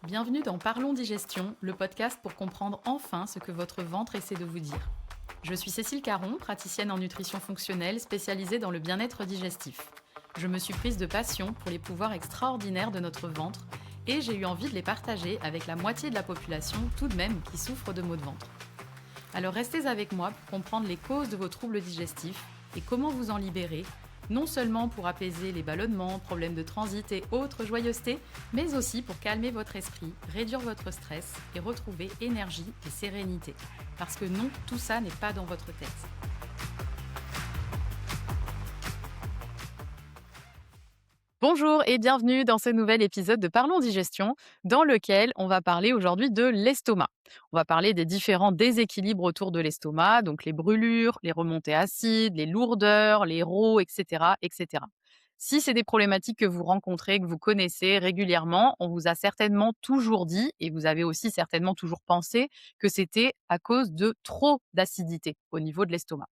Bienvenue dans Parlons Digestion, le podcast pour comprendre enfin ce que votre ventre essaie de vous dire. Je suis Cécile Caron, praticienne en nutrition fonctionnelle spécialisée dans le bien-être digestif. Je me suis prise de passion pour les pouvoirs extraordinaires de notre ventre et j'ai eu envie de les partager avec la moitié de la population tout de même qui souffre de maux de ventre. Alors restez avec moi pour comprendre les causes de vos troubles digestifs et comment vous en libérer, non seulement pour apaiser les ballonnements, problèmes de transit et autres joyeusetés, mais aussi pour calmer votre esprit, réduire votre stress et retrouver énergie et sérénité. Parce que non, tout ça n'est pas dans votre tête. Bonjour et bienvenue dans ce nouvel épisode de Parlons Digestion, dans lequel on va parler aujourd'hui de l'estomac. On va parler des différents déséquilibres autour de l'estomac, donc les brûlures, les remontées acides, les lourdeurs, les rots, etc., etc. Si c'est des problématiques que vous rencontrez, que vous connaissez régulièrement, on vous a certainement toujours dit, et vous avez aussi certainement toujours pensé, que c'était à cause de trop d'acidité au niveau de l'estomac.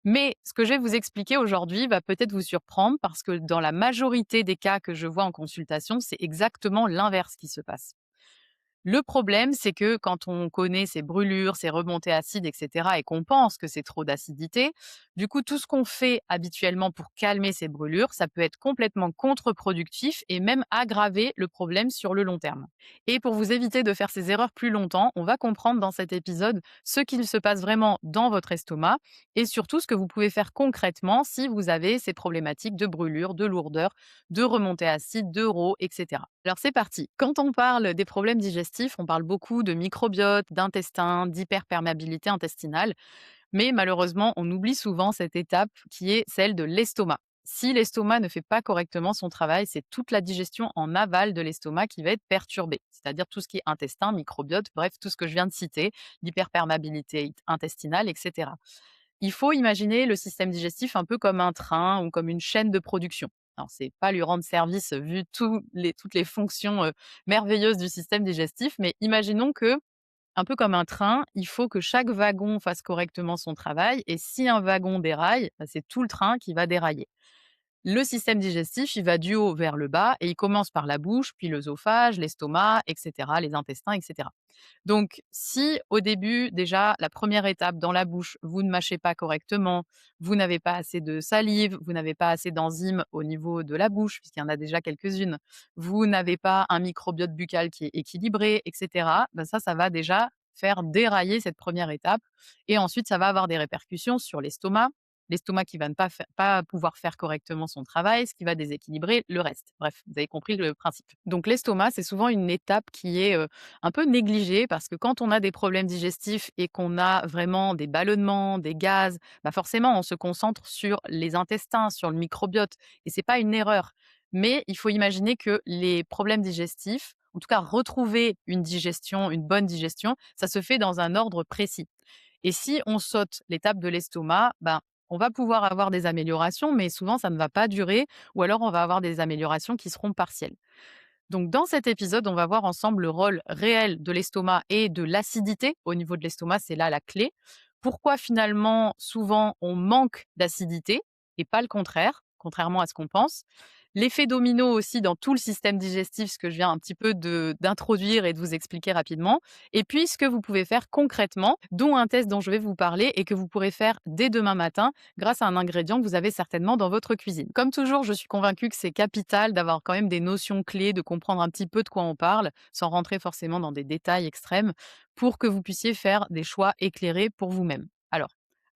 Mais ce que je vais vous expliquer aujourd'hui va peut-être vous surprendre parce que dans la majorité des cas que je vois en consultation, c'est exactement l'inverse qui se passe. Le problème, c'est que quand on connaît ces brûlures, ces remontées acides, etc., et qu'on pense que c'est trop d'acidité, du coup, tout ce qu'on fait habituellement pour calmer ces brûlures, ça peut être complètement contre-productif et même aggraver le problème sur le long terme. Et pour vous éviter de faire ces erreurs plus longtemps, on va comprendre dans cet épisode ce qu'il se passe vraiment dans votre estomac et surtout ce que vous pouvez faire concrètement si vous avez ces problématiques de brûlure, de lourdeur, de remontée acide, d'euro, etc. Alors c'est parti. Quand on parle des problèmes digestifs, on parle beaucoup de microbiote, d'intestin, d'hyperperméabilité intestinale, mais malheureusement, on oublie souvent cette étape qui est celle de l'estomac. Si l'estomac ne fait pas correctement son travail, c'est toute la digestion en aval de l'estomac qui va être perturbée, c'est-à-dire tout ce qui est intestin, microbiote, bref, tout ce que je viens de citer, l'hyperperméabilité intestinale, etc. Il faut imaginer le système digestif un peu comme un train ou comme une chaîne de production. Alors, c'est pas lui rendre service vu toutes les fonctions merveilleuses du système digestif, mais imaginons que, un peu comme un train, il faut que chaque wagon fasse correctement son travail. Et si un wagon déraille, bah, c'est tout le train qui va dérailler. Le système digestif, il va du haut vers le bas et il commence par la bouche, puis l'œsophage, l'estomac, etc., les intestins, etc. Donc, si au début, déjà, la première étape dans la bouche, vous ne mâchez pas correctement, vous n'avez pas assez de salive, vous n'avez pas assez d'enzymes au niveau de la bouche, puisqu'il y en a déjà quelques-unes, vous n'avez pas un microbiote buccal qui est équilibré, etc., ben ça va déjà faire dérailler cette première étape. Et ensuite, ça va avoir des répercussions sur l'estomac qui va ne pas pouvoir faire correctement son travail, ce qui va déséquilibrer le reste. Bref, vous avez compris le principe. Donc l'estomac, c'est souvent une étape qui est un peu négligée parce que quand on a des problèmes digestifs et qu'on a vraiment des ballonnements, des gaz, bah forcément, on se concentre sur les intestins, sur le microbiote. Et c'est pas une erreur. Mais il faut imaginer que les problèmes digestifs, en tout cas retrouver une digestion, une bonne digestion, ça se fait dans un ordre précis. Et si on saute l'étape de l'estomac, ben, on va pouvoir avoir des améliorations, mais souvent ça ne va pas durer, ou alors on va avoir des améliorations qui seront partielles. Donc dans cet épisode, on va voir ensemble le rôle réel de l'estomac et de l'acidité au niveau de l'estomac, c'est là la clé. Pourquoi finalement souvent on manque d'acidité et pas le contraire, contrairement à ce qu'on pense. L'effet domino aussi dans tout le système digestif, ce que je viens un petit peu d'introduire et de vous expliquer rapidement. Et puis ce que vous pouvez faire concrètement, dont un test dont je vais vous parler et que vous pourrez faire dès demain matin grâce à un ingrédient que vous avez certainement dans votre cuisine. Comme toujours, je suis convaincue que c'est capital d'avoir quand même des notions clés, de comprendre un petit peu de quoi on parle, sans rentrer forcément dans des détails extrêmes, pour que vous puissiez faire des choix éclairés pour vous-même. Alors,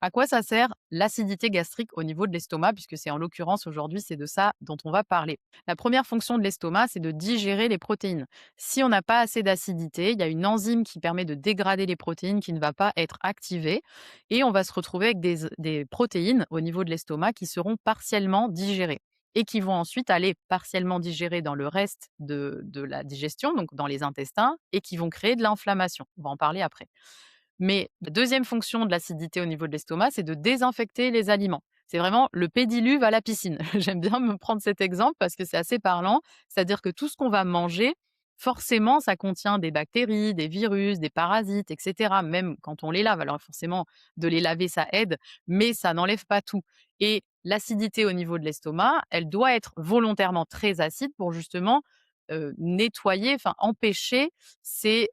à quoi ça sert l'acidité gastrique au niveau de l'estomac, puisque c'est en l'occurrence aujourd'hui, c'est de ça dont on va parler. La première fonction de l'estomac, c'est de digérer les protéines. Si on n'a pas assez d'acidité, il y a une enzyme qui permet de dégrader les protéines qui ne va pas être activée et on va se retrouver avec des protéines au niveau de l'estomac qui seront partiellement digérées et qui vont ensuite aller partiellement digérer dans le reste de la digestion, donc dans les intestins, et qui vont créer de l'inflammation. On va en parler après. Mais la deuxième fonction de l'acidité au niveau de l'estomac, c'est de désinfecter les aliments. C'est vraiment le pédiluve à la piscine. J'aime bien me prendre cet exemple parce que c'est assez parlant. C'est-à-dire que tout ce qu'on va manger, forcément, ça contient des bactéries, des virus, des parasites, etc. Même quand on les lave. Alors forcément, de les laver, ça aide, mais ça n'enlève pas tout. Et l'acidité au niveau de l'estomac, elle doit être volontairement très acide pour justement nettoyer, enfin empêcher ces,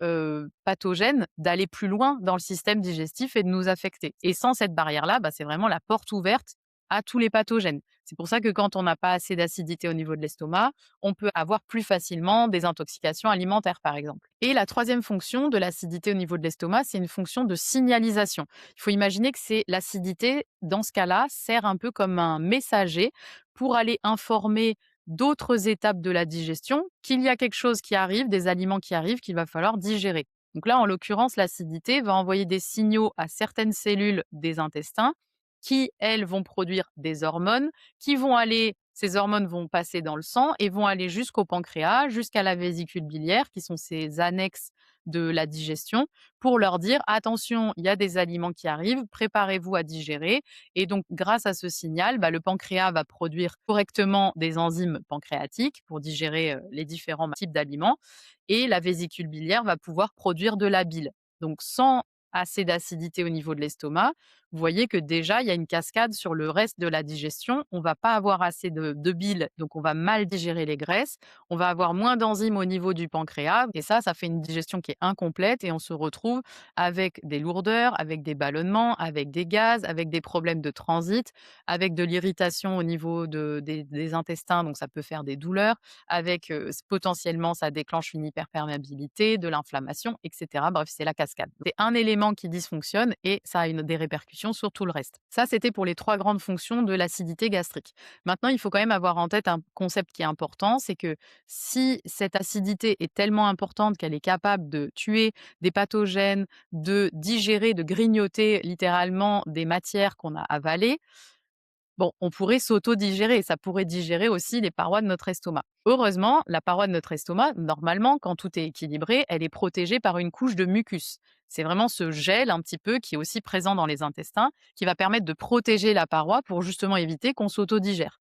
pathogènes d'aller plus loin dans le système digestif et de nous affecter. Et sans cette barrière-là, bah, c'est vraiment la porte ouverte à tous les pathogènes. C'est pour ça que quand on n'a pas assez d'acidité au niveau de l'estomac, on peut avoir plus facilement des intoxications alimentaires, par exemple. Et la troisième fonction de l'acidité au niveau de l'estomac, c'est une fonction de signalisation. Il faut imaginer que c'est l'acidité, dans ce cas-là, sert un peu comme un messager pour aller informer d'autres étapes de la digestion qu'il y a quelque chose qui arrive, des aliments qui arrivent qu'il va falloir digérer. Donc là, en l'occurrence, l'acidité va envoyer des signaux à certaines cellules des intestins qui, elles, vont produire des hormones qui vont aller, ces hormones vont passer dans le sang et vont aller jusqu'au pancréas, jusqu'à la vésicule biliaire, qui sont ces annexes de la digestion, pour leur dire attention, il y a des aliments qui arrivent, préparez-vous à digérer. Et donc, grâce à ce signal, bah, le pancréas va produire correctement des enzymes pancréatiques pour digérer les différents types d'aliments et la vésicule biliaire va pouvoir produire de la bile. Donc, sans assez d'acidité au niveau de l'estomac, vous voyez que déjà, il y a une cascade sur le reste de la digestion. On va pas avoir assez de bile, donc on va mal digérer les graisses. On va avoir moins d'enzymes au niveau du pancréas. Et ça fait une digestion qui est incomplète et on se retrouve avec des lourdeurs, avec des ballonnements, avec des gaz, avec des problèmes de transit, avec de l'irritation au niveau des intestins, donc ça peut faire des douleurs, avec potentiellement ça déclenche une hyperperméabilité, de l'inflammation, etc. Bref, c'est la cascade. C'est un élément qui dysfonctionne et ça a des répercussions sur tout le reste. Ça, c'était pour les trois grandes fonctions de l'acidité gastrique. Maintenant, il faut quand même avoir en tête un concept qui est important, c'est que si cette acidité est tellement importante qu'elle est capable de tuer des pathogènes, de digérer, de grignoter littéralement des matières qu'on a avalées, bon, on pourrait s'auto-digérer, ça pourrait digérer aussi les parois de notre estomac. Heureusement, la paroi de notre estomac, normalement, quand tout est équilibré, elle est protégée par une couche de mucus. C'est vraiment ce gel un petit peu qui est aussi présent dans les intestins, qui va permettre de protéger la paroi pour justement éviter qu'on s'auto-digère.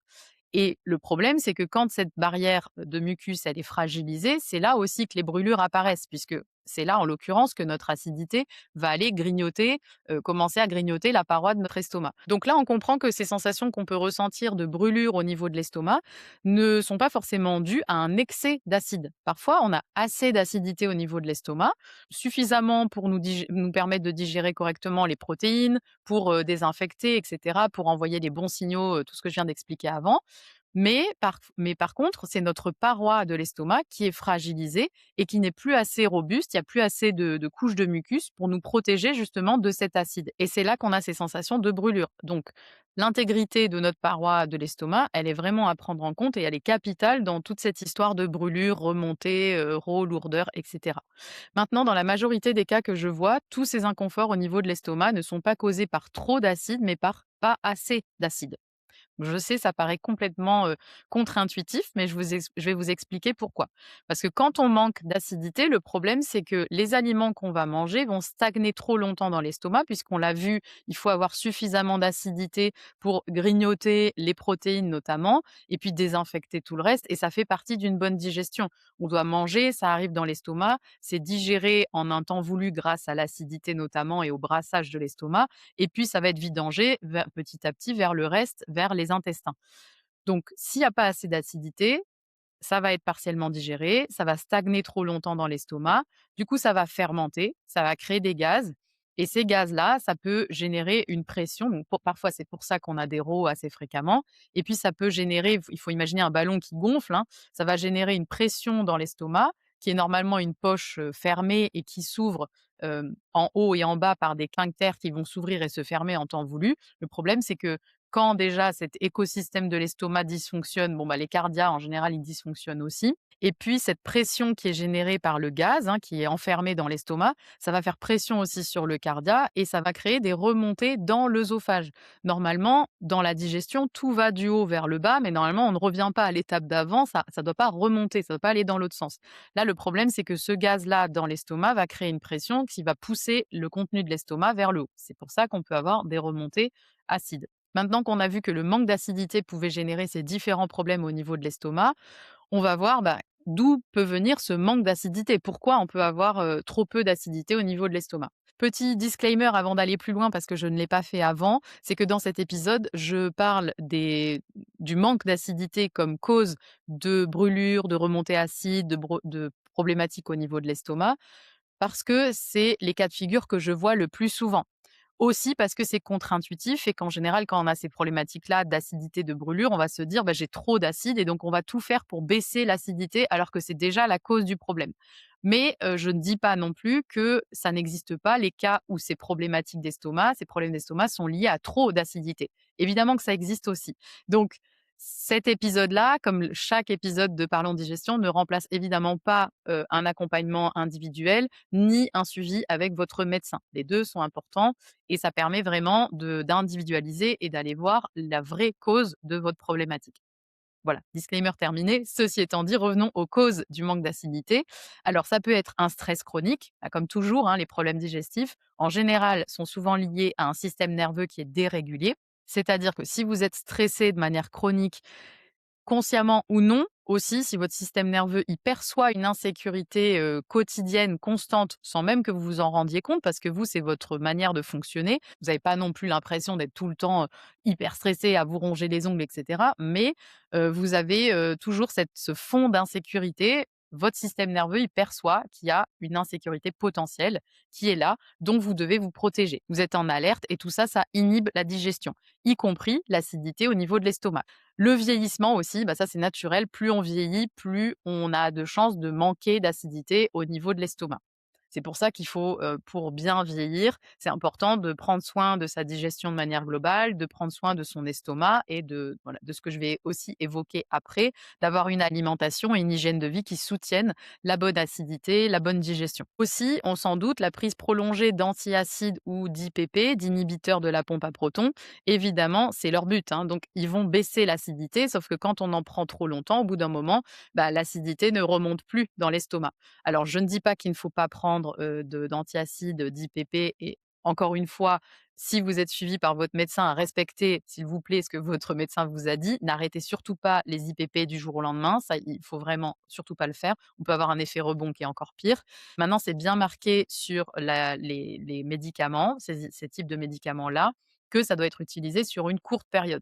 Et le problème, c'est que quand cette barrière de mucus, elle est fragilisée, c'est là aussi que les brûlures apparaissent, puisque c'est là, en l'occurrence, que notre acidité va aller grignoter, commencer à grignoter la paroi de notre estomac. Donc là, on comprend que ces sensations qu'on peut ressentir de brûlure au niveau de l'estomac ne sont pas forcément dues à un excès d'acide. Parfois, on a assez d'acidité au niveau de l'estomac, suffisamment pour nous permettre de digérer correctement les protéines, pour désinfecter, etc., pour envoyer les bons signaux, tout ce que je viens d'expliquer avant. Mais par contre, c'est notre paroi de l'estomac qui est fragilisée et qui n'est plus assez robuste. Il n'y a plus assez de couches de mucus pour nous protéger justement de cet acide. Et c'est là qu'on a ces sensations de brûlure. Donc, l'intégrité de notre paroi de l'estomac, elle est vraiment à prendre en compte et elle est capitale dans toute cette histoire de brûlure, remontée, lourdeur, etc. Maintenant, dans la majorité des cas que je vois, tous ces inconforts au niveau de l'estomac ne sont pas causés par trop d'acide, mais par pas assez d'acide. Je sais, ça paraît complètement, contre-intuitif, mais je vais vous expliquer pourquoi. Parce que quand on manque d'acidité, le problème, c'est que les aliments qu'on va manger vont stagner trop longtemps dans l'estomac, puisqu'on l'a vu, il faut avoir suffisamment d'acidité pour grignoter les protéines notamment et puis désinfecter tout le reste et ça fait partie d'une bonne digestion. On doit manger, ça arrive dans l'estomac, c'est digéré en un temps voulu grâce à l'acidité notamment et au brassage de l'estomac et puis ça va être vidangé petit à petit vers le reste, vers les intestins. Donc s'il n'y a pas assez d'acidité, ça va être partiellement digéré, ça va stagner trop longtemps dans l'estomac, du coup ça va fermenter, ça va créer des gaz et ces gaz-là, ça peut générer une pression, donc parfois c'est pour ça qu'on a des RO assez fréquemment et puis ça peut générer, il faut imaginer un ballon qui gonfle, hein, ça va générer une pression dans l'estomac qui est normalement une poche, fermée et qui s'ouvre, en haut et en bas par des sphincters qui vont s'ouvrir et se fermer en temps voulu. Le problème, c'est que quand déjà cet écosystème de l'estomac dysfonctionne, bon, bah, les cardias en général, ils dysfonctionnent aussi. Et puis cette pression qui est générée par le gaz, hein, qui est enfermé dans l'estomac, ça va faire pression aussi sur le cardia et ça va créer des remontées dans l'œsophage. Normalement, dans la digestion, tout va du haut vers le bas, mais normalement, on ne revient pas à l'étape d'avant, ça ne doit pas remonter, ça ne doit pas aller dans l'autre sens. Là, le problème, c'est que ce gaz-là dans l'estomac va créer une pression qui va pousser le contenu de l'estomac vers le haut. C'est pour ça qu'on peut avoir des remontées acides. Maintenant qu'on a vu que le manque d'acidité pouvait générer ces différents problèmes au niveau de l'estomac, on va voir, bah, d'où peut venir ce manque d'acidité. Pourquoi on peut avoir, trop peu d'acidité au niveau de l'estomac? Petit disclaimer avant d'aller plus loin parce que je ne l'ai pas fait avant, c'est que dans cet épisode, je parle du manque d'acidité comme cause de brûlures, de remontées acides, de problématiques au niveau de l'estomac, parce que c'est les cas de figure que je vois le plus souvent. Aussi parce que c'est contre-intuitif et qu'en général, quand on a ces problématiques-là d'acidité, de brûlure, on va se dire: «Bah, j'ai trop d'acide» et donc on va tout faire pour baisser l'acidité alors que c'est déjà la cause du problème. Mais je ne dis pas non plus que ça n'existe pas les cas où ces problématiques d'estomac, ces problèmes d'estomac sont liés à trop d'acidité. Évidemment que ça existe aussi. Donc cet épisode-là, comme chaque épisode de Parlons Digestion, ne remplace évidemment pas, un accompagnement individuel, ni un suivi avec votre médecin. Les 2 sont importants et ça permet vraiment d'individualiser et d'aller voir la vraie cause de votre problématique. Voilà, disclaimer terminé. Ceci étant dit, revenons aux causes du manque d'acidité. Alors, ça peut être un stress chronique, bah, comme toujours, hein, les problèmes digestifs, en général, sont souvent liés à un système nerveux qui est dérégulé. C'est-à-dire que si vous êtes stressé de manière chronique, consciemment ou non, aussi, si votre système nerveux, il perçoit une insécurité, quotidienne, constante, sans même que vous vous en rendiez compte, parce que vous, c'est votre manière de fonctionner. Vous n'avez pas non plus l'impression d'être tout le temps, hyper stressé, à vous ronger les ongles et cetera, mais vous avez, toujours ce fond d'insécurité. Votre système nerveux, il perçoit qu'il y a une insécurité potentielle qui est là, donc vous devez vous protéger. Vous êtes en alerte et tout ça, ça inhibe la digestion, y compris l'acidité au niveau de l'estomac. Le vieillissement aussi, bah, ça c'est naturel, plus on vieillit, plus on a de chances de manquer d'acidité au niveau de l'estomac. C'est pour ça qu'il faut, pour bien vieillir, c'est important de prendre soin de sa digestion de manière globale, de prendre soin de son estomac et de ce que je vais aussi évoquer après, d'avoir une alimentation et une hygiène de vie qui soutiennent la bonne acidité, la bonne digestion. Aussi, on s'en doute, la prise prolongée d'antiacides ou d'IPP, d'inhibiteurs de la pompe à protons, évidemment, c'est leur but, hein, donc ils vont baisser l'acidité, sauf que quand on en prend trop longtemps, au bout d'un moment, bah, l'acidité ne remonte plus dans l'estomac. Alors je ne dis pas qu'il ne faut pas prendre, d'antiacides, d'IPP et encore une fois, si vous êtes suivi par votre médecin, à respecter, s'il vous plaît, ce que votre médecin vous a dit. N'arrêtez surtout pas les IPP du jour au lendemain, ça, il faut vraiment surtout pas le faire. On peut avoir un effet rebond qui est encore pire. Maintenant, c'est bien marqué sur les médicaments, ces types de médicaments-là, que ça doit être utilisé sur une courte période.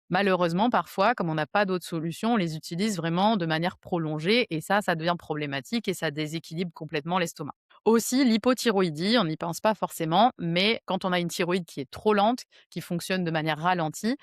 Malheureusement, parfois, comme on n'a pas d'autre solution, on les utilise vraiment de manière prolongée et ça devient problématique et ça déséquilibre complètement l'estomac. Aussi, l'hypothyroïdie, on n'y pense pas forcément, mais quand on a une thyroïde qui est trop lente, qui fonctionne de manière ralentie,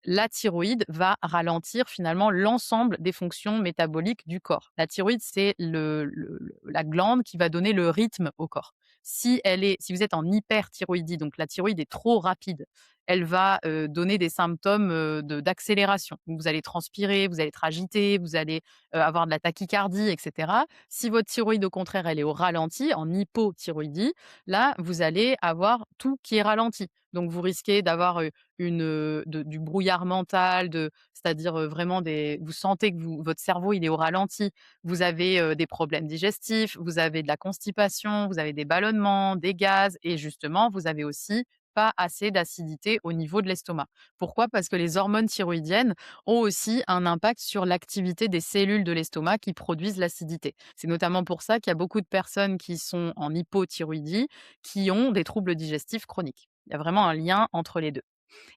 la thyroïde va ralentir finalement l'ensemble des fonctions métaboliques du corps. La thyroïde, c'est la glande qui va donner le rythme au corps. Si vous êtes en hyperthyroïdie, donc la thyroïde est trop rapide, elle va donner des symptômes d'accélération. Donc vous allez transpirer, vous allez être agité, vous allez avoir de la tachycardie, etc. Si votre thyroïde, au contraire, elle est au ralenti, en hypothyroïdie, là, vous allez avoir tout qui est ralenti. Donc vous risquez d'avoir du brouillard mental, c'est-à-dire, vraiment vous sentez que votre cerveau, il est au ralenti. Vous avez, des problèmes digestifs, vous avez de la constipation, vous avez des ballonnements, des gaz et justement, vous avez aussi pas assez d'acidité au niveau de l'estomac. Pourquoi? Parce que les hormones thyroïdiennes ont aussi un impact sur l'activité des cellules de l'estomac qui produisent l'acidité. C'est notamment pour ça qu'il y a beaucoup de personnes qui sont en hypothyroïdie, qui ont des troubles digestifs chroniques. Il y a vraiment un lien entre les 2.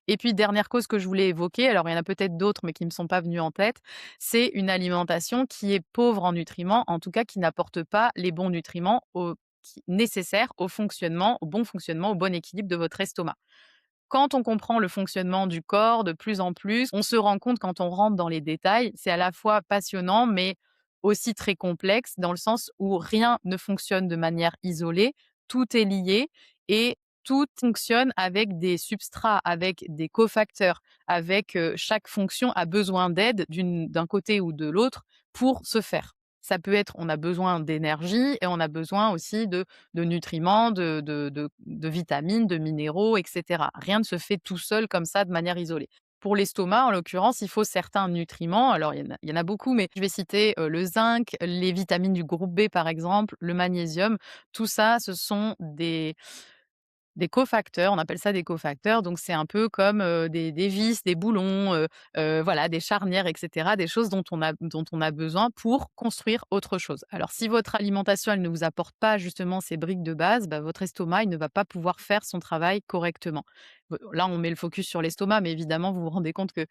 Et puis dernière cause que je voulais évoquer, alors il y en a peut-être d'autres, mais qui ne me sont pas venues en tête, c'est une alimentation qui est pauvre en nutriments, en tout cas qui n'apporte pas les bons nutriments nécessaires au bon fonctionnement, au bon équilibre de votre estomac. Quand on comprend le fonctionnement du corps de plus en plus, on se rend compte quand on rentre dans les détails, c'est à la fois passionnant, mais aussi très complexe dans le sens où rien ne fonctionne de manière isolée, tout est lié et tout fonctionne avec des substrats, avec des cofacteurs, avec chaque fonction a besoin d'aide d'un côté ou de l'autre pour se faire. Ça peut être, on a besoin d'énergie et on a besoin aussi de nutriments, de vitamines, de minéraux, et cetera. Rien ne se fait tout seul comme ça de manière isolée. Pour l'estomac, en l'occurrence, il faut certains nutriments. Alors, il y en a beaucoup, mais je vais citer le zinc, les vitamines du groupe B, par exemple, le magnésium. Tout ça, ce sont Des cofacteurs, on appelle ça des cofacteurs, donc c'est un peu comme, des vis, des boulons, voilà, des charnières et cetera, des choses dont on a besoin pour construire autre chose. Alors si votre alimentation, elle ne vous apporte pas justement ces briques de base, bah, votre estomac, il ne va pas pouvoir faire son travail correctement. Là, on met le focus sur l'estomac, mais évidemment, vous vous rendez compte que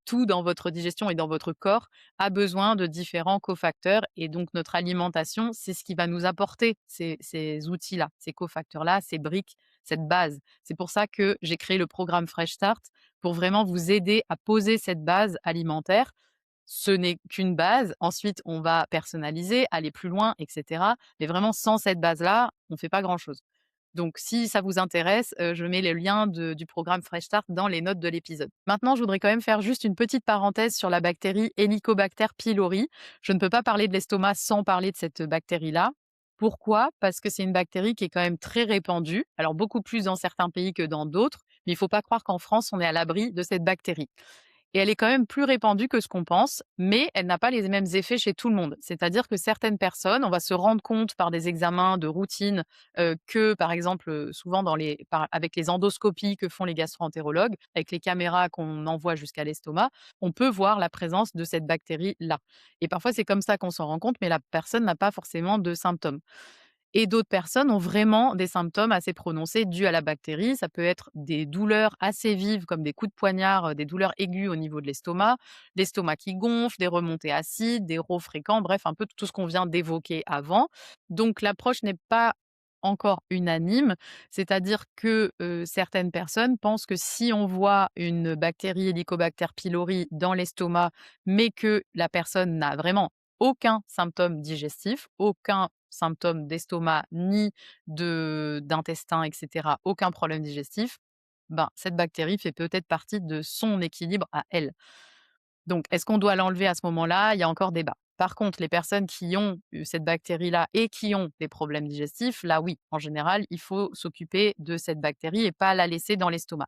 tout dans votre digestion et dans votre corps a besoin de différents cofacteurs et donc notre alimentation, c'est ce qui va nous apporter ces outils-là, ces cofacteurs-là, ces briques, cette base. C'est pour ça que j'ai créé le programme Fresh Start pour vraiment vous aider à poser cette base alimentaire. Ce n'est qu'une base. Ensuite, on va personnaliser, aller plus loin, et cetera. Mais vraiment, sans cette base-là, on ne fait pas grand-chose. Donc, si ça vous intéresse, je mets le lien du programme Fresh Start dans les notes de l'épisode. Maintenant, je voudrais quand même faire juste une petite parenthèse sur la bactérie Helicobacter pylori. Je ne peux pas parler de l'estomac sans parler de cette bactérie-là. Pourquoi? Parce que c'est une bactérie qui est quand même très répandue, alors beaucoup plus dans certains pays que dans d'autres, mais il ne faut pas croire qu'en France, on est à l'abri de cette bactérie. Et elle est quand même plus répandue que ce qu'on pense, mais elle n'a pas les mêmes effets chez tout le monde. C'est-à-dire que certaines personnes, on va se rendre compte par des examens de routine, que par exemple, souvent avec les endoscopies que font les gastro-entérologues, avec les caméras qu'on envoie jusqu'à l'estomac, on peut voir la présence de cette bactérie-là. Et parfois, c'est comme ça qu'on s'en rend compte, mais la personne n'a pas forcément de symptômes. Et d'autres personnes ont vraiment des symptômes assez prononcés dus à la bactérie. Ça peut être des douleurs assez vives comme des coups de poignard, des douleurs aiguës au niveau de l'estomac qui gonfle, des remontées acides, des rots fréquents, bref, un peu tout ce qu'on vient d'évoquer avant. Donc l'approche n'est pas encore unanime, c'est-à-dire que, certaines personnes pensent que si on voit une bactérie Helicobacter pylori dans l'estomac, mais que la personne n'a vraiment aucun symptôme digestif, aucun symptôme d'estomac ni d'intestin et cetera, aucun problème digestif, ben, cette bactérie fait peut-être partie de son équilibre à elle. Donc, est-ce qu'on doit l'enlever à ce moment-là? Il y a encore débat. Par contre, les personnes qui ont eu cette bactérie-là et qui ont des problèmes digestifs, là oui, en général, il faut s'occuper de cette bactérie et pas la laisser dans l'estomac.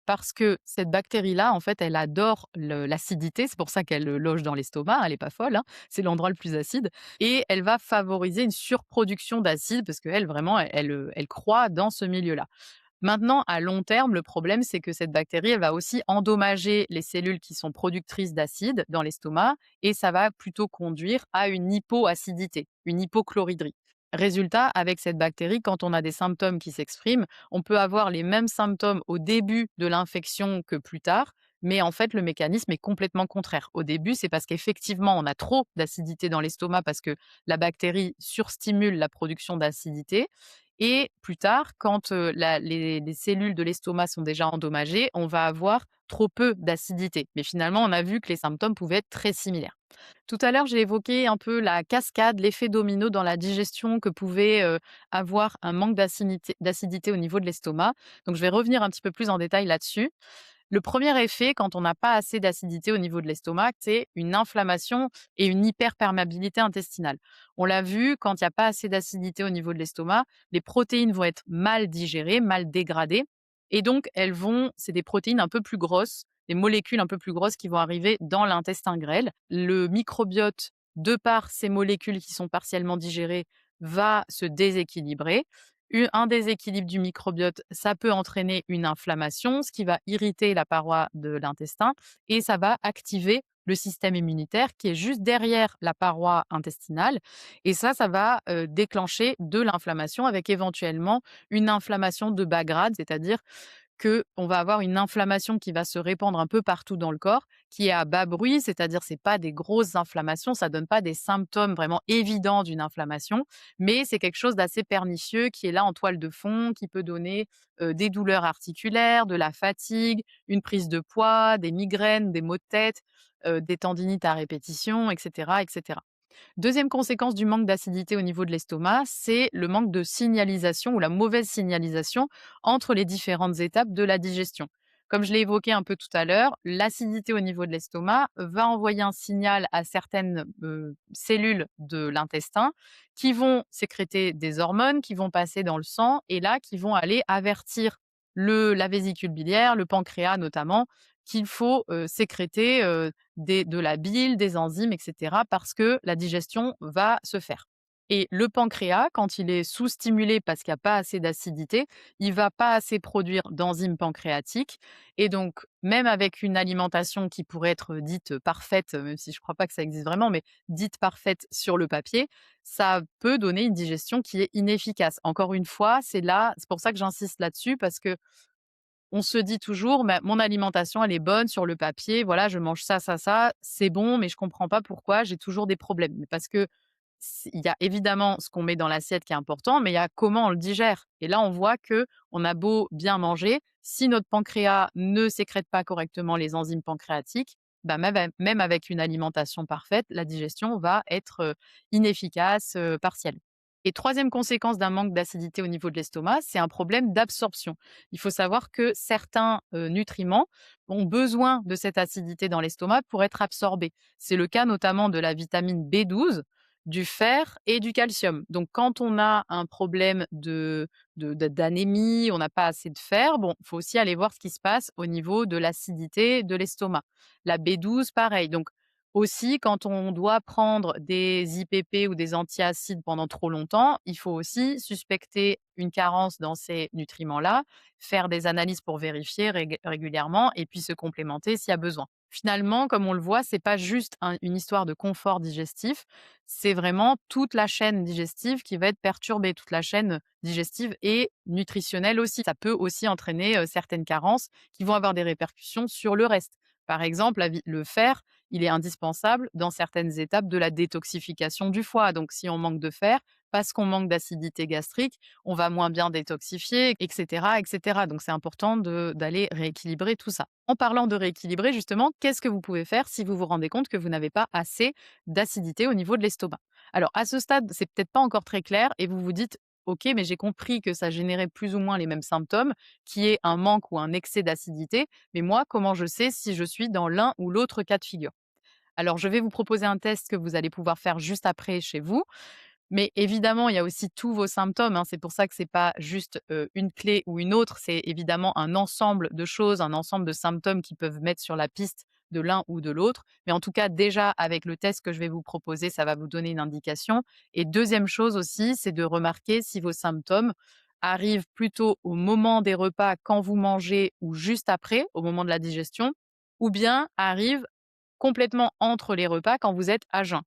Parce que cette bactérie-là, en fait, elle adore l'acidité, c'est pour ça qu'elle loge dans l'estomac, elle n'est pas folle, hein, c'est l'endroit le plus acide, et elle va favoriser une surproduction d'acide parce qu'elle, vraiment, elle croît dans ce milieu-là. Maintenant, à long terme, le problème, c'est que cette bactérie, elle va aussi endommager les cellules qui sont productrices d'acide dans l'estomac et ça va plutôt conduire à une hypoacidité, une hypochloridrie. Résultat, avec cette bactérie, quand on a des symptômes qui s'expriment, on peut avoir les mêmes symptômes au début de l'infection que plus tard, mais en fait, le mécanisme est complètement contraire. Au début, c'est parce qu'effectivement, on a trop d'acidité dans l'estomac parce que la bactérie surstimule la production d'acidité et plus tard, quand, les cellules de l'estomac sont déjà endommagées, on va avoir trop peu d'acidité. Mais finalement, on a vu que les symptômes pouvaient être très similaires. Tout à l'heure, j'ai évoqué un peu la cascade, l'effet domino dans la digestion que pouvait, avoir un manque d'acidité au niveau de l'estomac. Donc je vais revenir un petit peu plus en détail là-dessus. Le premier effet, quand on n'a pas assez d'acidité au niveau de l'estomac, c'est une inflammation et une hyperperméabilité intestinale. On l'a vu, quand il n'y a pas assez d'acidité au niveau de l'estomac, les protéines vont être mal digérées, mal dégradées, et donc c'est des protéines un peu plus grosses, des molécules un peu plus grosses qui vont arriver dans l'intestin grêle. Le microbiote, de par ces molécules qui sont partiellement digérées, va se déséquilibrer. Un déséquilibre du microbiote, ça peut entraîner une inflammation, ce qui va irriter la paroi de l'intestin et ça va activer le système immunitaire qui est juste derrière la paroi intestinale et ça va, déclencher de l'inflammation avec éventuellement une inflammation de bas grade, c'est-à-dire qu'on va avoir une inflammation qui va se répandre un peu partout dans le corps, qui est à bas bruit, c'est-à-dire c'est pas des grosses inflammations, ça donne pas des symptômes vraiment évidents d'une inflammation, mais c'est quelque chose d'assez pernicieux qui est là en toile de fond, qui peut donner, des douleurs articulaires, de la fatigue, une prise de poids, des migraines, des maux de tête, des tendinites à répétition et cetera et cetera. Deuxième conséquence du manque d'acidité au niveau de l'estomac, c'est le manque de signalisation ou la mauvaise signalisation entre les différentes étapes de la digestion. Comme je l'ai évoqué un peu tout à l'heure, l'acidité au niveau de l'estomac va envoyer un signal à certaines cellules de l'intestin qui vont sécréter des hormones, qui vont passer dans le sang et là qui vont aller avertir la vésicule biliaire, le pancréas notamment, qu'il faut sécréter de la bile, des enzymes, et cetera, parce que la digestion va se faire. Et le pancréas, quand il est sous-stimulé parce qu'il y a pas assez d'acidité, il va pas assez produire d'enzymes pancréatiques et donc même avec une alimentation qui pourrait être dite parfaite, même si je crois pas que ça existe vraiment, mais dite parfaite sur le papier, ça peut donner une digestion qui est inefficace. Encore une fois, c'est pour ça que j'insiste là-dessus parce que on se dit toujours: «Bah, mon alimentation, elle est bonne sur le papier, voilà, je mange ça, ça, ça, c'est bon, mais je comprends pas pourquoi j'ai toujours des problèmes». Mais parce que il y a évidemment ce qu'on met dans l'assiette qui est important, mais il y a comment on le digère. Et là, on voit que on a beau bien manger, si notre pancréas ne sécrète pas correctement les enzymes pancréatiques, bah, même avec une alimentation parfaite, la digestion va être, inefficace, partielle. Et troisième conséquence d'un manque d'acidité au niveau de l'estomac, c'est un problème d'absorption. Il faut savoir que certains, nutriments ont besoin de cette acidité dans l'estomac pour être absorbés. C'est le cas notamment de la vitamine B12, du fer et du calcium. Donc quand on a un problème d'anémie, on n'a pas assez de fer, bon, il faut aussi aller voir ce qui se passe au niveau de l'acidité de l'estomac. La B12, pareil. Donc aussi, quand on doit prendre des IPP ou des antiacides pendant trop longtemps, il faut aussi suspecter une carence dans ces nutriments-là, faire des analyses pour vérifier régulièrement et puis se complémenter s'il y a besoin. Finalement, comme on le voit, c'est pas juste une histoire de confort digestif, c'est vraiment toute la chaîne digestive qui va être perturbée, toute la chaîne digestive et nutritionnelle aussi. Ça peut aussi entraîner certaines carences qui vont avoir des répercussions sur le reste. Par exemple, le fer, il est indispensable dans certaines étapes de la détoxification du foie. Donc, si on manque de fer, parce qu'on manque d'acidité gastrique, on va moins bien détoxifier, etc., etc. Donc, c'est important d'aller rééquilibrer tout ça. En parlant de rééquilibrer, justement, qu'est-ce que vous pouvez faire si vous vous rendez compte que vous n'avez pas assez d'acidité au niveau de l'estomac? Alors, à ce stade, c'est peut-être pas encore très clair et vous vous dites: «OK, mais j'ai compris que ça générait plus ou moins les mêmes symptômes, qui est un manque ou un excès d'acidité, mais moi, comment je sais si je suis dans l'un ou l'autre cas de figure?» Alors, je vais vous proposer un test que vous allez pouvoir faire juste après chez vous. Mais évidemment, il y a aussi tous vos symptômes, hein. C'est pour ça que c'est pas juste, une clé ou une autre, c'est évidemment un ensemble de choses, un ensemble de symptômes qui peuvent mettre sur la piste de l'un ou de l'autre. Mais en tout cas, déjà avec le test que je vais vous proposer, ça va vous donner une indication. Et deuxième chose aussi, c'est de remarquer si vos symptômes arrivent plutôt au moment des repas quand vous mangez ou juste après, au moment de la digestion, ou bien arrivent complètement entre les repas quand vous êtes à jeun.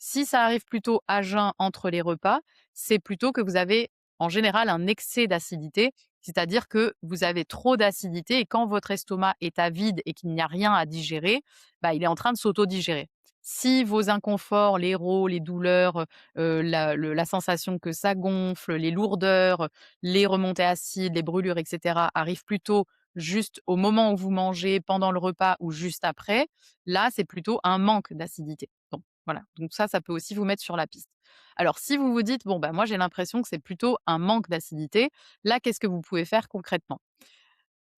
Si ça arrive plutôt à jeun entre les repas, c'est plutôt que vous avez en général un excès d'acidité, c'est-à-dire que vous avez trop d'acidité et quand votre estomac est à vide et qu'il n'y a rien à digérer, bah, il est en train de s'auto-digérer. Si vos inconforts, les raux, les douleurs, la sensation que ça gonfle, les lourdeurs, les remontées acides, les brûlures, etc., arrivent plutôt juste au moment où vous mangez, pendant le repas ou juste après, là, c'est plutôt un manque d'acidité. Bon, voilà, donc ça peut aussi vous mettre sur la piste. Alors si vous vous dites: «Bon, bah, moi j'ai l'impression que c'est plutôt un manque d'acidité», là, qu'est-ce que vous pouvez faire concrètement?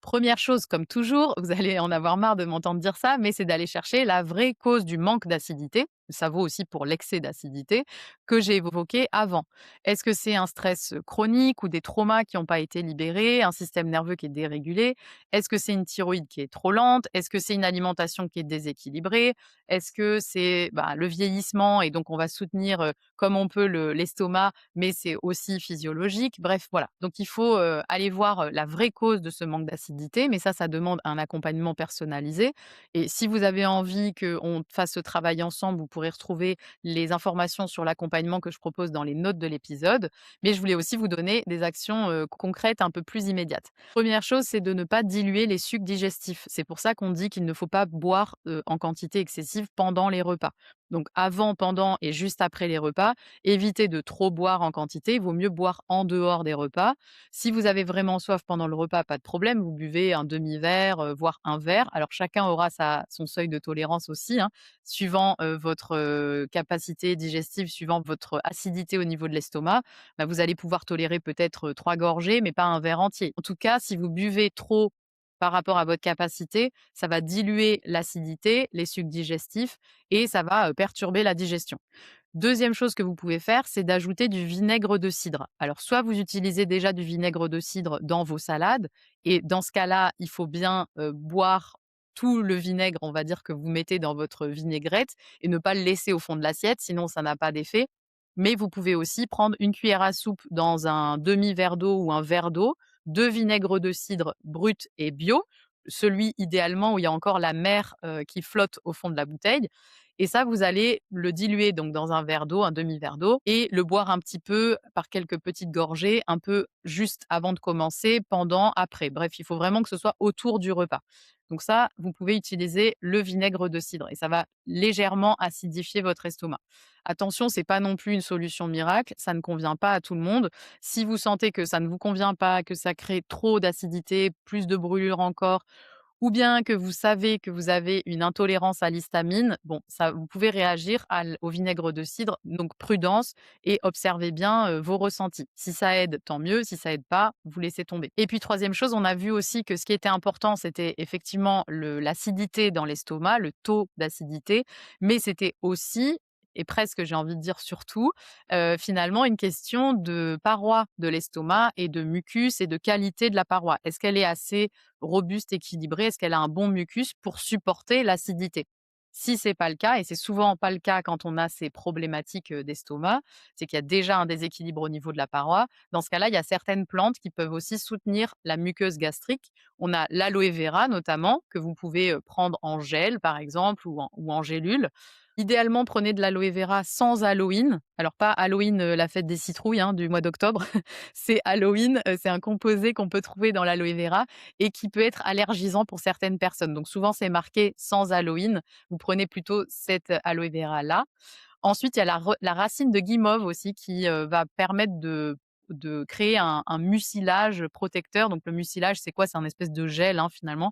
Première chose, comme toujours, vous allez en avoir marre de m'entendre dire ça, mais c'est d'aller chercher la vraie cause du manque d'acidité. Ça vaut aussi pour l'excès d'acidité que j'ai évoqué avant. Est-ce que c'est un stress chronique ou des traumas qui n'ont pas été libérés, un système nerveux qui est dérégulé? Est-ce que c'est une thyroïde qui est trop lente? Est-ce que c'est une alimentation qui est déséquilibrée? Est-ce que c'est le vieillissement et donc on va soutenir comme on peut l'estomac, mais c'est aussi physiologique? Bref, voilà. Donc il faut aller voir la vraie cause de ce manque d'acidité, mais ça demande un accompagnement personnalisé. Et si vous avez envie qu'on fasse ce travail ensemble, vous pourrez retrouver les informations sur l'accompagnement que je propose dans les notes de l'épisode. Mais je voulais aussi vous donner des actions concrètes un peu plus immédiates. Première chose, c'est de ne pas diluer les sucs digestifs. C'est pour ça qu'on dit qu'il ne faut pas boire en quantité excessive pendant les repas. Donc avant, pendant et juste après les repas, évitez de trop boire en quantité. Il vaut mieux boire en dehors des repas. Si vous avez vraiment soif pendant le repas, pas de problème, vous buvez un demi-verre, voire un verre. Alors chacun aura son seuil de tolérance aussi, hein, suivant, votre, capacité digestive, suivant votre acidité au niveau de l'estomac. Bah, vous allez pouvoir tolérer peut-être, 3 gorgées, mais pas un verre entier. En tout cas, si vous buvez trop par rapport à votre capacité, ça va diluer l'acidité, les sucs digestifs et ça va, perturber la digestion. Deuxième chose que vous pouvez faire, c'est d'ajouter du vinaigre de cidre. Alors, soit vous utilisez déjà du vinaigre de cidre dans vos salades et dans ce cas-là, il faut bien, boire tout le vinaigre, on va dire, que vous mettez dans votre vinaigrette et ne pas le laisser au fond de l'assiette, sinon ça n'a pas d'effet. Mais vous pouvez aussi prendre une cuillère à soupe dans un demi-verre d'eau ou un verre d'eau, de vinaigre de cidre brut et bio, celui idéalement où il y a encore la mer, qui flotte au fond de la bouteille, et ça, vous allez le diluer donc dans un verre d'eau, un demi-verre d'eau, et le boire un petit peu par quelques petites gorgées, un peu juste avant de commencer, pendant, après. Bref, il faut vraiment que ce soit autour du repas. Donc ça, vous pouvez utiliser le vinaigre de cidre et ça va légèrement acidifier votre estomac. Attention, c'est pas non plus une solution miracle, ça ne convient pas à tout le monde. Si vous sentez que ça ne vous convient pas, que ça crée trop d'acidité, plus de brûlure encore, ou bien que vous savez que vous avez une intolérance à l'histamine, bon, ça vous pouvez réagir au vinaigre de cidre, donc prudence et observez bien, vos ressentis. Si ça aide, tant mieux, si ça aide pas, vous laissez tomber. Et puis troisième chose, on a vu aussi que ce qui était important, c'était effectivement l'acidité dans l'estomac, le taux d'acidité, mais c'était aussi et presque j'ai envie de dire surtout, finalement une question de paroi de l'estomac et de mucus et de qualité de la paroi. Est-ce qu'elle est assez robuste, équilibrée? Est-ce qu'elle a un bon mucus pour supporter l'acidité? Si c'est pas le cas, et c'est souvent pas le cas quand on a ces problématiques, d'estomac, c'est qu'il y a déjà un déséquilibre au niveau de la paroi. Dans ce cas-là, il y a certaines plantes qui peuvent aussi soutenir la muqueuse gastrique. On a l'aloe vera notamment, que vous pouvez, prendre en gel par exemple ou en gélule. Idéalement, prenez de l'aloe vera sans Halloween. Alors pas Halloween, la fête des citrouilles, hein, du mois d'octobre. C'est Halloween, c'est un composé qu'on peut trouver dans l'aloe vera et qui peut être allergisant pour certaines personnes. Donc souvent, c'est marqué sans Halloween. Vous prenez plutôt cette aloe vera-là. Ensuite, il y a la racine de guimauve aussi qui, va permettre de créer un mucilage protecteur. Donc le mucilage, c'est quoi? C'est un espèce de gel, hein, finalement,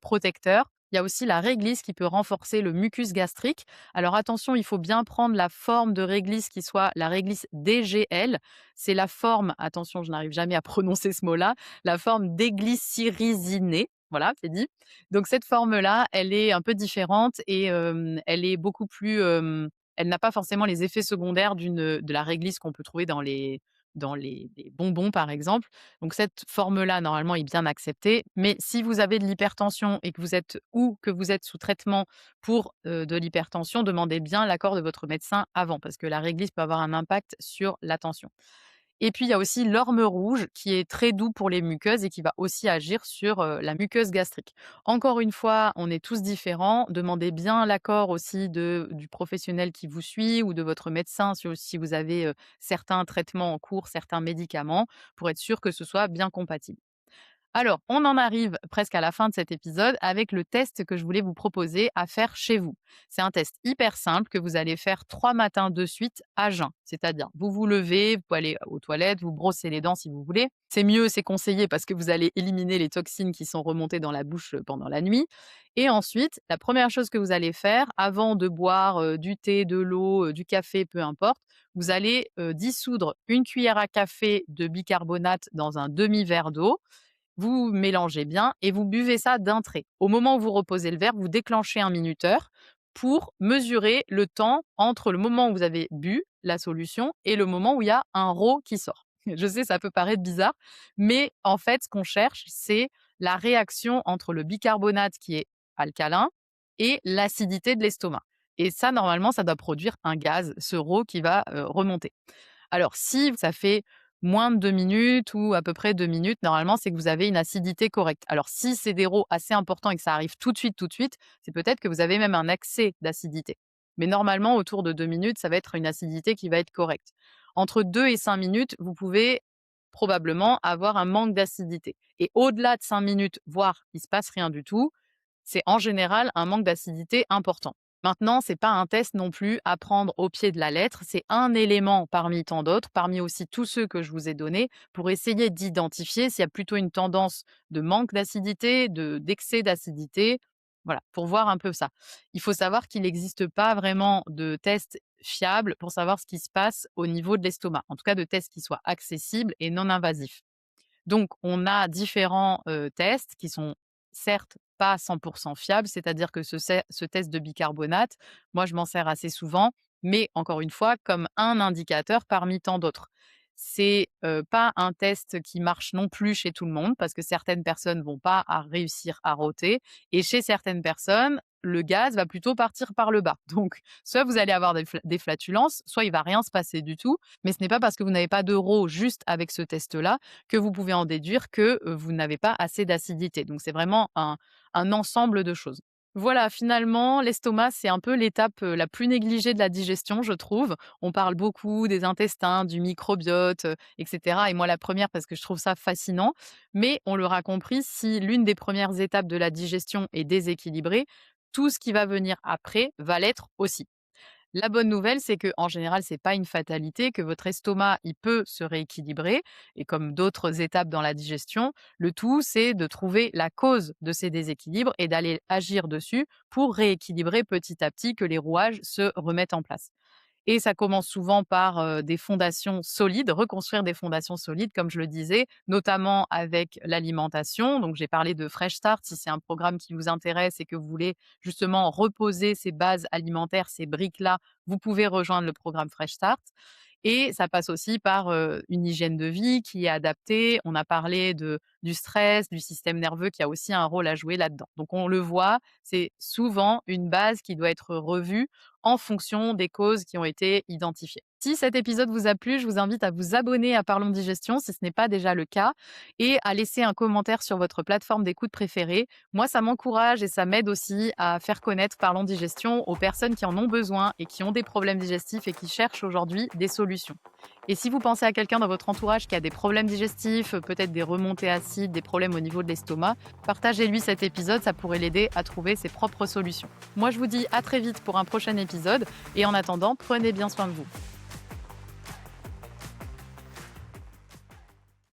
protecteur. Il y a aussi la réglisse qui peut renforcer le mucus gastrique. Alors attention, il faut bien prendre la forme de réglisse qui soit la réglisse DGL. C'est la forme, attention, je n'arrive jamais à prononcer ce mot-là, la forme déglycyrrhizinée. Voilà, c'est dit. Donc cette forme-là, elle est un peu différente et elle est beaucoup plus, elle n'a pas forcément les effets secondaires de la réglisse qu'on peut trouver dans les bonbons, par exemple. Donc cette forme-là, normalement, est bien acceptée. Mais si vous avez de l'hypertension et que vous êtes sous traitement pour, de l'hypertension, demandez bien l'accord de votre médecin avant, parce que la réglisse peut avoir un impact sur la tension. Et puis il y a aussi l'orme rouge qui est très doux pour les muqueuses et qui va aussi agir sur, la muqueuse gastrique. Encore une fois, on est tous différents. Demandez bien l'accord aussi du professionnel qui vous suit ou de votre médecin si vous avez, certains traitements en cours, certains médicaments, pour être sûr que ce soit bien compatible. Alors, on en arrive presque à la fin de cet épisode avec le test que je voulais vous proposer à faire chez vous. C'est un test hyper simple que vous allez faire 3 matins de suite à jeun. C'est-à-dire, vous vous levez, vous pouvez aller aux toilettes, vous brossez les dents si vous voulez. C'est mieux, c'est conseillé parce que vous allez éliminer les toxines qui sont remontées dans la bouche pendant la nuit. Et ensuite, la première chose que vous allez faire avant de boire du thé, de l'eau, du café, peu importe, vous allez dissoudre une cuillère à café de bicarbonate dans un demi-verre d'eau. Vous mélangez bien et vous buvez ça d'un trait. Au moment où vous reposez le verre, vous déclenchez un minuteur pour mesurer le temps entre le moment où vous avez bu la solution et le moment où il y a un RAW qui sort. Je sais, ça peut paraître bizarre, mais en fait, ce qu'on cherche, c'est la réaction entre le bicarbonate qui est alcalin et l'acidité de l'estomac. Et ça, normalement, ça doit produire un gaz, ce RAW qui va remonter. Alors si ça fait moins de 2 minutes ou à peu près 2 minutes, normalement, c'est que vous avez une acidité correcte. Alors si c'est des rots assez importants et que ça arrive tout de suite, c'est peut-être que vous avez même un excès d'acidité. Mais normalement, autour de 2 minutes, ça va être une acidité qui va être correcte. Entre 2 et 5 minutes, vous pouvez probablement avoir un manque d'acidité. Et au-delà de 5 minutes, voire il se passe rien du tout, c'est en général un manque d'acidité important. Maintenant, c'est pas un test non plus à prendre au pied de la lettre, c'est un élément parmi tant d'autres, parmi aussi tous ceux que je vous ai donnés, pour essayer d'identifier s'il y a plutôt une tendance de manque d'acidité, d'excès d'acidité, voilà, pour voir un peu ça. Il faut savoir qu'il n'existe pas vraiment de test fiable pour savoir ce qui se passe au niveau de l'estomac, en tout cas de tests qui soient accessibles et non invasifs. Donc, on a différents, tests qui sont certes pas 100 fiables, c'est-à-dire que ce test de bicarbonate, moi je m'en sers assez souvent, mais encore une fois, comme un indicateur parmi tant d'autres. C'est, pas un test qui marche non plus chez tout le monde parce que certaines personnes vont pas réussir à roter et chez certaines personnes, le gaz va plutôt partir par le bas. Donc, soit vous allez avoir des flatulences, soit il va rien se passer du tout. Mais ce n'est pas parce que vous n'avez pas d'euro juste avec ce test-là que vous pouvez en déduire que vous n'avez pas assez d'acidité. Donc, c'est vraiment un ensemble de choses. Voilà, finalement, l'estomac, c'est un peu l'étape la plus négligée de la digestion, je trouve. On parle beaucoup des intestins, du microbiote, etc. Et moi, la première, parce que je trouve ça fascinant. Mais on l'aura compris, si l'une des premières étapes de la digestion est déséquilibrée, tout ce qui va venir après va l'être aussi. La bonne nouvelle, c'est que en général, c'est pas une fatalité, que votre estomac, il peut se rééquilibrer et comme d'autres étapes dans la digestion, le tout, c'est de trouver la cause de ces déséquilibres et d'aller agir dessus pour rééquilibrer petit à petit, que les rouages se remettent en place. Et ça commence souvent par, des fondations solides, reconstruire des fondations solides, comme je le disais, notamment avec l'alimentation. Donc j'ai parlé de Fresh Start, si c'est un programme qui vous intéresse et que vous voulez justement reposer ces bases alimentaires, ces briques-là, vous pouvez rejoindre le programme Fresh Start. Et ça passe aussi par, une hygiène de vie qui est adaptée. On a parlé du stress, du système nerveux qui a aussi un rôle à jouer là-dedans. Donc on le voit, c'est souvent une base qui doit être revue en fonction des causes qui ont été identifiées. Si cet épisode vous a plu, je vous invite à vous abonner à Parlons Digestion si ce n'est pas déjà le cas et à laisser un commentaire sur votre plateforme d'écoute préférée. Moi, ça m'encourage et ça m'aide aussi à faire connaître Parlons Digestion aux personnes qui en ont besoin et qui ont des problèmes digestifs et qui cherchent aujourd'hui des solutions. Et si vous pensez à quelqu'un dans votre entourage qui a des problèmes digestifs, peut-être des remontées acides, des problèmes au niveau de l'estomac, partagez-lui cet épisode, ça pourrait l'aider à trouver ses propres solutions. Moi, je vous dis à très vite pour un prochain épisode et en attendant, prenez bien soin de vous.